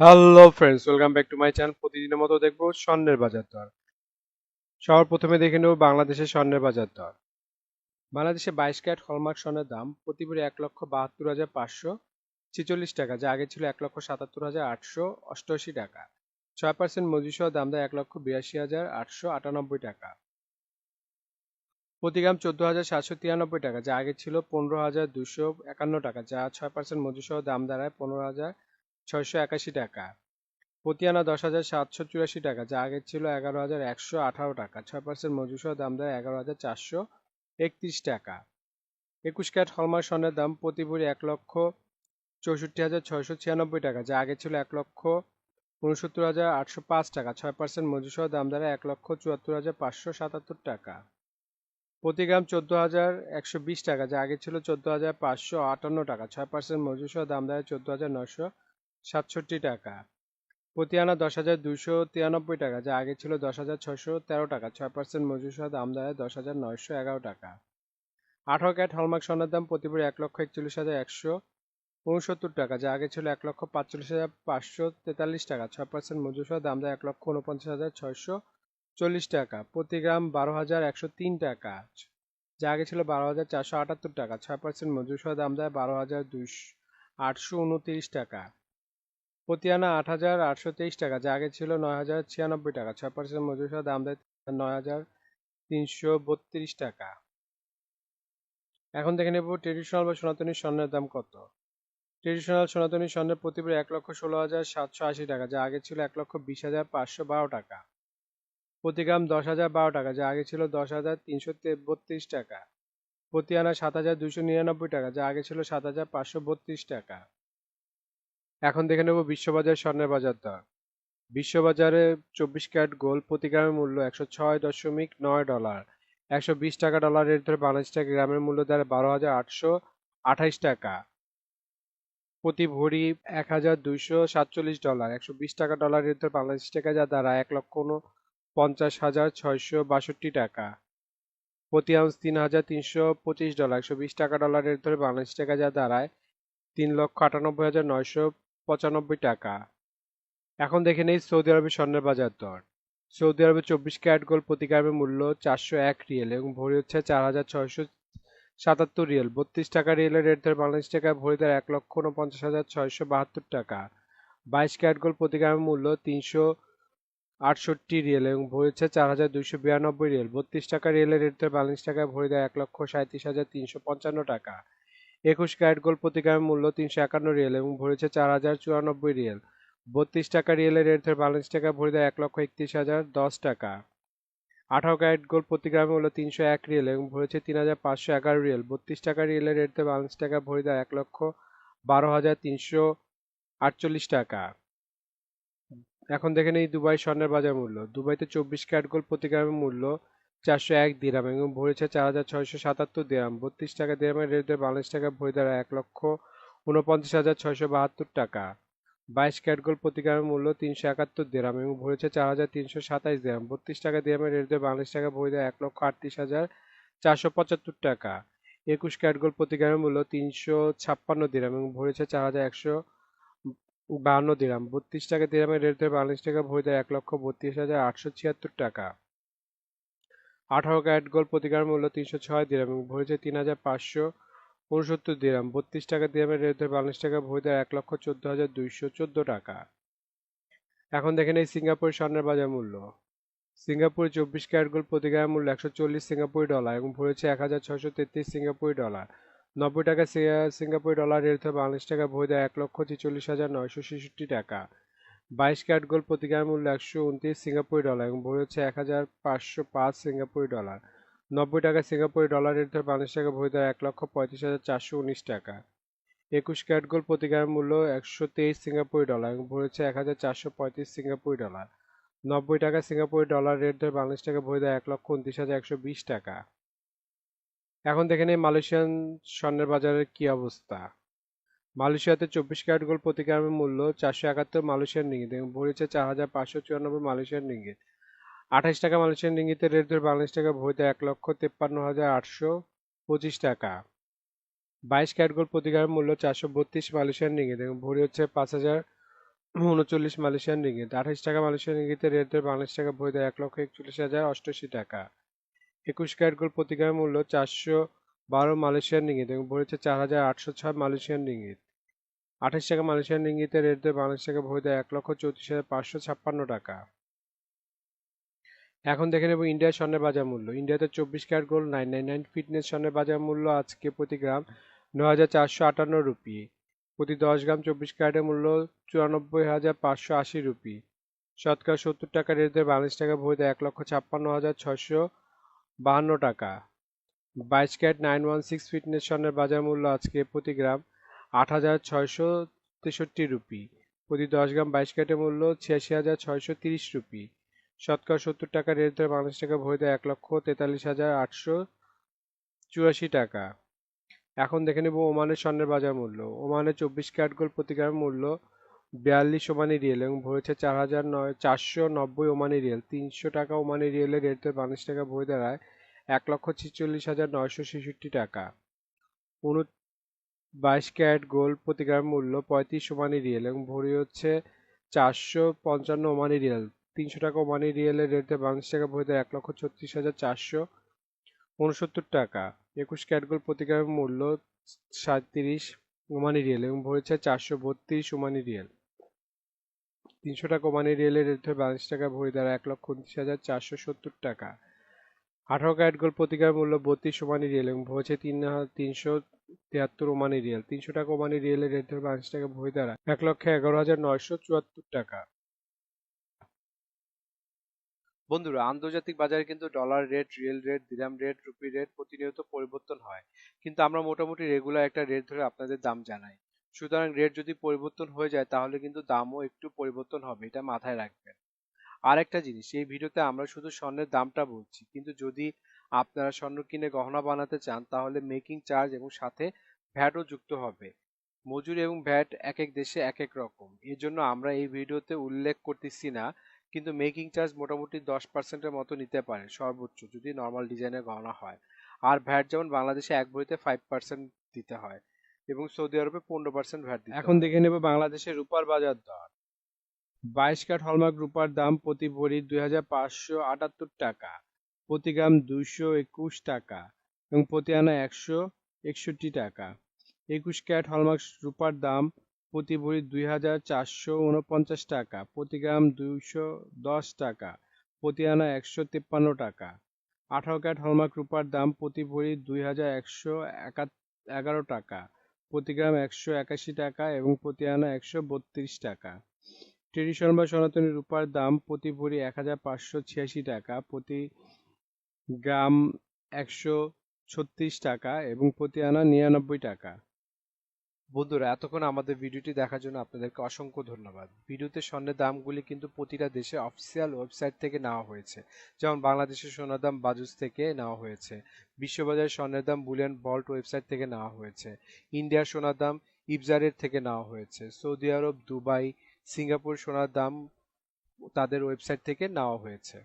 Hello friends, welcome back to my channel. প্রতিদিনের মতো দেখবো স্বর্ণের বাজার দর। সবার প্রথমে দেখে নেব বাংলাদেশের স্বর্ণের বাজার দর। বাংলাদেশে 22 ক্যারেট হলমার্ক স্বর্ণের দাম প্রতি ভরি 1,72,546 টাকা, যা আগে ছিল 1,77,888 টাকা। 6% মজুরি সহ দাম দেয় 1,82,898 টাকা। প্রতি গ্রাম 14,793 টাকা, যা আগে ছিল 15,251 টাকা, যা 6% মজুরি সহ দাম দাঁড়ায় 15,681 টাকা। প্রতি আনা 10,784 টাকা, যা আগে ছিল 11,118 টাকা। 6% মজুরি সহ দাম দেয় 11,431 টাকা। 21 ক্যারেট হলমার্ক স্বর্ণের দাম প্রতি ভরি 1,64,696 টাকা, যা আগে ছিল 1,69,805 টাকা। 6% মজুরি সহ দাম দাঁড়ায় 1,74,577 টাকা। প্রতি গ্রাম 14,120 টাকা, যা আগে ছিল 14,558 টাকা। 6% মজুরি সহ দাম দাঁড়ায় 14,967 টাকা। প্রতি আনা 10,293 টাকা, যা আগে ছিল 10,613 টাকা। 6% মজুরি সহ দাম দাঁড়ায় 10,911 টাকা। 18 ক্যারেট হলমার্ক স্বর্ণের দাম প্রতি ভরি 1,41,169 টাকা, যা আগে ছিল 1,45,543 টাকা। 6% মজুরি সহ দাম দেয় 1,49,640 টাকা। প্রতি গ্রাম 12,103 টাকা, যা আগে ছিল 12,478 টাকা। 6% মজুরি সহ দাম দেয় 12,829 টাকা। প্রতি আনা 8,823 টাকা, যা আগে ছিল 9,096 টাকা। 6% মজুরি সহ দাম দেয় 9,332 টাকা। এখন দেখে নেব ট্রেডিশনাল বা সনাতনী স্বর্ণের দাম কত। ট্রেডিশনাল সনাতনী স্বর্ণের প্রতি ভরি 1,16,780 টাকা, যা আগে ছিল 1,20,512 টাকা। প্রতি গ্রাম 10,012 টাকা, যা আগে ছিল 10,332 টাকা। প্রতি আনা 7,299 টাকা, যা আগে ছিল 7,532 টাকা। এখন দেখে নেব বিশ্ববাজার স্বর্ণের বাজার দর। বিশ্ববাজারে 24 ক্যারেট গোল্ড প্রতি গ্রামের মূল্য $106.9। 120 টাকা ডলার রেট ধরে বাংলাদেশ টাকা গ্রামের মূল্য দাঁড়ায় 12,828 টাকা। প্রতি ভরি $1,247। 120 টাকা ডলার রেট ধরে বাংলাদেশ টাকা যা দাঁড়ায় 1,50,662 টাকা। প্রতি আউন্স $3,325। 120 টাকা ডলার রেট ধরে বাংলাদেশ টাকা যা দাঁড়ায় 3,98,995 টাকা। এখন দেখে নেই সৌদি আরবের স্বর্ণের বাজার দর। সৌদি আরবে 24 ক্যারেট গোল্ড প্রতি গ্রামের মূল্য 401 রিয়েল এবং ভরি হচ্ছে 4,677 রিয়েল। 32 টাকা রিয়েলের রেট ধরে বাংলাদেশ টাকায় ভরি দেয় 1,49,672 টাকা। 22 ক্যারেট গোল্ড প্রতি গ্রামের মূল্য 368 রিয়েল এবং ভরি হচ্ছে 4,292 রিয়েল। 32 টাকা রিয়েলের রেট ধরে বাংলাদেশ টাকায় ভরি দেয় 1,37,355 টাকা। 21 ক্যারেট গোল্ড প্রতি গ্রামের মূল্য 351 রিয়েল এবং ভরি হচ্ছে 4,094 রিয়েল। 32 টাকা রিয়েলের রেট ধরে বাংলাদেশ টাকা ভরি দেয় 1,31,010 টাকা। 18 ক্যারেট গোল্ড প্রতি গ্রামে মূল্য 301 রিয়েল এবং ভরি হচ্ছে 3,511 রিয়েল। 32 টাকা রিয়েলের রেট ধরে বাংলাদেশ টাকা ভরি দেয় 1,12,348 টাকা। এখন দেখে নেই দুবাই স্বর্ণের বাজার মূল্য। দুবাইতে 24 ক্যারেট গোল্ড প্রতি গ্রামের মূল্য 401 দিরহাম এবং ভরি হচ্ছে 4,677 দিরহাম। 32 টাকা দিরহামের রেট ধরে বাংলাদেশ টাকা ভরি দেয় 1,49,672 টাকা। 22 ক্যারেট গোল্ড প্রতি গ্রামের মূল্য 371 দিরহাম এবং ভরি হচ্ছে 4,327 দিরহাম। 32 টাকা দিরহামের রেট ধরে বাংলাদেশ টাকা ভরি দেয় 1,38,475 টাকা। 21 ক্যারেট গোল্ড প্রতি গ্রামের মূল্য 356 দিরহাম এবং ভরি হচ্ছে 4,152 দিরহাম। 32 টাকা দিরহামের রেট ধরে বাংলাদেশ টাকা ভরি দেয় 1,32,876 টাকা। 18 ক্যারেট গোল্ড প্রতি গ্রামের মূল্য 306 দিরহাম এবং ভরি হচ্ছে 3,569 দিরহাম। 32 টাকা দিরহামের রেট ধরে বাংলাদেশ টাকা ভরি দেয় 1,14,214 টাকা। এখন দেখেন এই সিঙ্গাপুর স্বর্ণের বাজার মূল্য। সিঙ্গাপুরে 24 ক্যারেট গোল্ড প্রতি গ্রামের মূল্য 140 সিঙ্গাপুরি ডলার এবং ভরি হচ্ছে 1,633 সিঙ্গাপুরি ডলার। 90 টাকা সিঙ্গাপুরি ডলার রেট ধরে বাংলাদেশ টাকা ভরি দেয় 1,46,966 টাকা। 22 ক্যারেট গোল্ড প্রতি গ্রামের মূল্য 129 সিঙ্গাপুরি ডলার এবং ভরি হচ্ছে 1,505 সিঙ্গাপুরি ডলার। 90 টাকা সিঙ্গাপুরি ডলার রেট ধরে বাংলাদেশ টাকা ভরি দেয় 1,35,419 টাকা। 21 ক্যারেট গোল্ড প্রতি গ্রামের মূল্য 123 সিঙ্গাপুরি ডলার এবং ভরি হচ্ছে 1,435 সিঙ্গাপুরি ডলার। 90 টাকা সিঙ্গাপুরি ডলার রেট ধরে বাংলাদেশ টাকা ভরি দেয় 1,29,120 টাকা। এখন দেখে নিই মালয়েশিয়ান স্বর্ণের বাজারের কি অবস্থা। মালয়েশিয়াতে 24 ক্যারেট গোল্ড প্রতি গ্রামের মূল্য 471 মালয়েশিয়ান রিঙ্গিত এবং ভরি হচ্ছে 4,594 মালয়েশিয়ান রিঙ্গিত। 28 টাকা মালয়েশিয়ান রিঙ্গিতের রেট ধরে বাংলাদেশ টাকা ভরি দেয় 1,53,825 টাকা। 22 ক্যারেট গোল্ড প্রতি গ্রামের মূল্য 432 মালয়েশিয়ান রিঙ্গিত এবং ভরি হচ্ছে 39 মালয়েশিয়ান রিঙ্গিত। 28 টাকা মালয়েশিয়ান রিঙ্গিতে রেট দর বাংলাদেশ টাকা বই দর 1,41,088 টাকা। 21 ক্যারেট গোল্ড প্রতি গ্রামের মূল্য 412 মালয়েশিয়ান রিঙ্গিত এবং ভরেছে 4,806 মালয়েশিয়ান রিঙ্গিত। 28 টাকা মালয়েশিয়ান রিঙ্গিতে রেট দর বাংলাদেশ টাকা বই দর 1,34,556 টাকা। এখন দেখে নেব ইন্ডিয়ার স্বর্ণের বাজার মূল্য। ইন্ডিয়াতে 24 ক্যারেট গোল্ড 999 ফিটনেস স্বর্ণের বাজার মূল্য আজকে প্রতি গ্রাম 9,458 রুপি। প্রতি 10 গ্রাম 24 ক্যারেটের মূল্য 94,580 রুপি। শতকরা 70 টাকা রেট দরে বাংলাদেশ টাকা বই দর 1,56,652 টাকা। 22 ক্যারেট 916 ফিটনেস স্বর্ণের বাজার মূল্য আজকে প্রতি গ্রাম 8,663 রুপি। প্রতি 10 গ্রাম 22 ক্যারেটের মূল্য 86,630 রুপি। শতকরা 70 টাকা রেট দরে বাংলাদেশ টাকা বই দর 1,43,884 টাকা। এখন দেখে নেব ওমানের স্বর্ণের বাজার মূল্য। ওমানে 24 ক্যারেট গোল্ড প্রতি গ্রাম মূল্য 42 ওমানি রিয়েল এবং ভরেছে 4,490 ওমানি রিয়েল। 300 টাকা ওমানি রিয়েলের রেট দর বাংলাদেশ টাকা বই দাঁড়ায় 1,46,966 টাকা। 22 ক্যারেট গোল্ড প্রতি গ্রাম মূল্য 35 ওমানি রিয়েল এবং ভরি হচ্ছে 455 ওমানি রিয়েল। 300 টাকা ওমানি রিয়েলের রেট দর বাংলাদেশ টাকা বই দর 1,36,469 টাকা। 21 ক্যারেট গোল্ড প্রতি গ্রামের মূল্য 37 ওমানি রিয়েল এবং ভরেছে 432 ওমানি রিয়েল। 300 টাকা ওমানি রিয়েলের রেট দর বাংলাদেশ টাকা ভরি দ্বারা 1,29,470 টাকা। 18 ক্যারেট গোল্ড প্রতি গ্রামের মূল্য 32 ওমানি রিয়েল এবং ভরেছে 3,373 ওমানি রিয়েল। 300 টাকা ওমানি রিয়েলের রেট দর বাংলাদেশ টাকা ভরি দ্বারা 1,11,974 টাকা। বন্ধুরা, আন্তর্জাতিক বাজারে কিন্তু ডলার রেট, রিয়েল রেট, দিরহাম রেট, রুপি রেট প্রতিনিয়ত পরিবর্তন হয়, কিন্তু আমরা মোটামুটি রেগুলার একটা রেট ধরে আপনাদের দাম জানাই। সুতরাং রেট যদি পরিবর্তন হয়ে যায় তাহলে কিন্তু দামও একটু পরিবর্তন হবে, এটা মাথায় রাখবেন। আর একটা জিনিস, এই ভিডিওতে আমরা শুধু স্বর্ণের দামটা বলছি, কিন্তু যদি আপনারা স্বর্ণ কিনে গহনা বানাতে চান তাহলে মেকিং চার্জ এবং সাথে ভ্যাটও যুক্ত হবে। মজুরি এবং ভ্যাট এক এক দেশে এক এক রকম, এর জন্য আমরা এই ভিডিওতে উল্লেখ করতেছি না, কিন্তু মেকিং চার্জ মোটামুটি 10%-এর মতো নিতে পারে সর্বোচ্চ, যদি নর্মাল ডিজাইনের গহনা হয়। আর ভ্যাট যেমন বাংলাদেশে এক ভরিতে 5% দিতে হয় এবং সৌদি আরবে 15% ভ্যাট দিতে হয়। এখন দেখে নেব বাংলাদেশের রূপার বাজার দর। 22 ক্যারেট হলমার্ক রূপার দাম প্রতি ভরি 2,578 টাকা, প্রতি গ্রাম 221 টাকা এবং প্রতি আনা 161 টাকা। 21 ক্যারেট হলমার্ক রূপার দাম প্রতি ভরি 2,449 টাকা, প্রতি গ্রাম 210 টাকা, প্রতি আনা 153 টাকা। 18 ক্যারেট হলমার্ক রূপার দাম প্রতি ভরি 2,111 টাকা, প্রতি গ্রাম 181 টাকা এবং প্রতি আনা 132 টাকা। ট্রেডিশনাল বা সনাতনী রূপার দাম প্রতি ভরি 1,586 টাকা, প্রতি গ্রাম 136 টাকা এবং প্রতি আনা 99 টাকা। বন্ধুরা, এতক্ষণ আমাদের ভিডিওটি দেখার জন্য আপনাদেরকে অসংখ্য ধন্যবাদ। ভিডিওতে স্বর্ণের দামগুলি কিন্তু প্রতিটা দেশে অফিসিয়াল ওয়েবসাইট থেকে নেওয়া হয়েছে, যেমন বাংলাদেশের সোনার দাম বাজুস থেকে নেওয়া হয়েছে, বিশ্ববাজার স্বর্ণের দাম বুলিয়ান ভল্ট ওয়েবসাইট থেকে নেওয়া হয়েছে, ইন্ডিয়ার সোনার দাম ইবজারের থেকে নেওয়া হয়েছে, সৌদি আরব, দুবাই, সিঙ্গাপুর সোনার দাম তাদের ওয়েবসাইট থেকে নেওয়া হয়েছে।